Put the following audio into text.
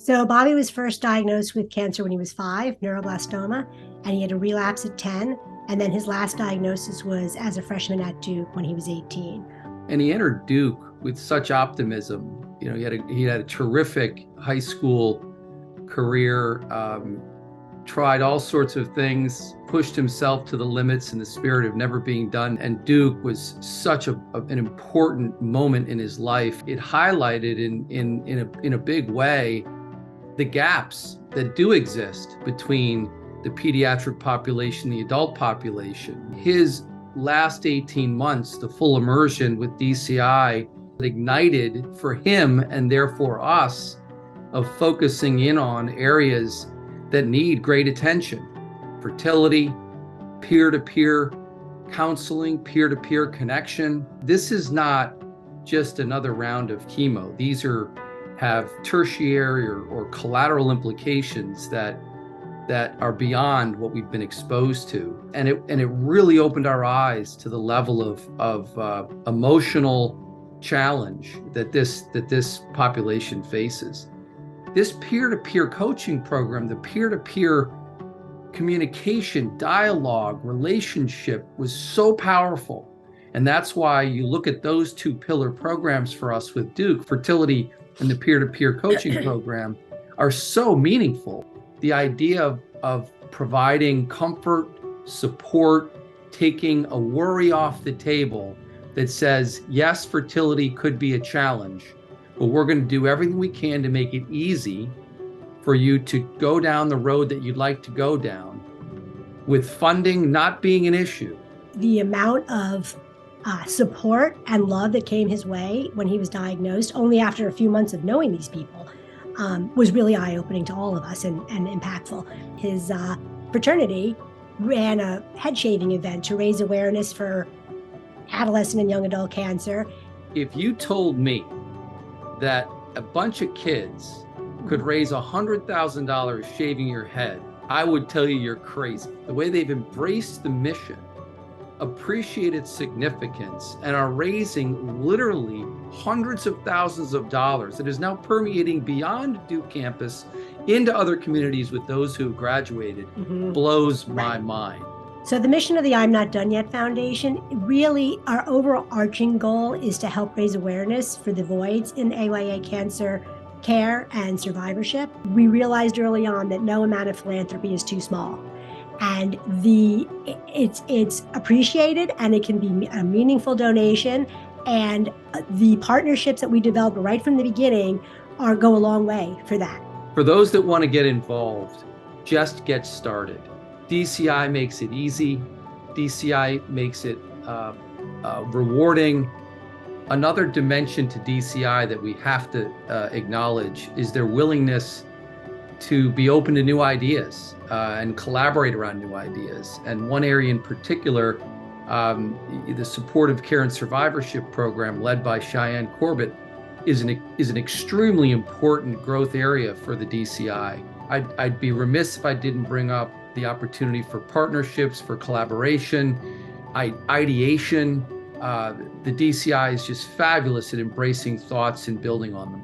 So Bobby was first diagnosed with cancer when he was 5, neuroblastoma, and he had a relapse at 10. And then his last diagnosis was as a freshman at Duke when he was 18. And he entered Duke with such optimism. You know, he had a terrific high school career, tried all sorts of things, pushed himself to the limits in the spirit of never being done. And Duke was such an important moment in his life. It highlighted in a big way the gaps that do exist between the pediatric population, the adult population. His last 18 months, the full immersion with DCI ignited for him and therefore us of focusing in on areas that need great attention: fertility, peer-to-peer counseling, peer-to-peer connection. This is not just another round of chemo. These have tertiary or collateral implications that are beyond what we've been exposed to. And it really opened our eyes to the level of emotional challenge that this population faces. This peer-to-peer coaching program, the peer-to-peer communication, dialogue, relationship was so powerful. And that's why you look at those two pillar programs for us with Duke, fertility and the peer-to-peer coaching program, are so meaningful. The idea of providing comfort, support, taking a worry off the table that says, yes, fertility could be a challenge, but we're going to do everything we can to make it easy for you to go down the road that you'd like to go down, with funding not being an issue. The amount of support and love that came his way when he was diagnosed, only after a few months of knowing these people, was really eye-opening to all of us and impactful. His fraternity ran a head shaving event to raise awareness for adolescent and young adult cancer. If you told me that a bunch of kids could raise $100,000 shaving your head, I would tell you you're crazy. The way they've embraced the mission, appreciate its significance, and are raising literally hundreds of thousands of dollars that is now permeating beyond Duke campus into other communities with those who have graduated, blows my mind. So the mission of the I'm Not Done Yet Foundation, really our overarching goal is to help raise awareness for the voids in AYA cancer care and survivorship. We realized early on that no amount of philanthropy is too small. And it's appreciated, and it can be a meaningful donation. And the partnerships that we developed right from the beginning go a long way for that. For those that want to get involved, just get started. DCI makes it easy. DCI makes it rewarding. Another dimension to DCI that we have to acknowledge is their willingness to be open to new ideas and collaborate around new ideas. And one area in particular, the Supportive Care and Survivorship Program led by Cheyenne Corbett is an extremely important growth area for the DCI. I'd be remiss if I didn't bring up the opportunity for partnerships, for collaboration, ideation. The DCI is just fabulous at embracing thoughts and building on them.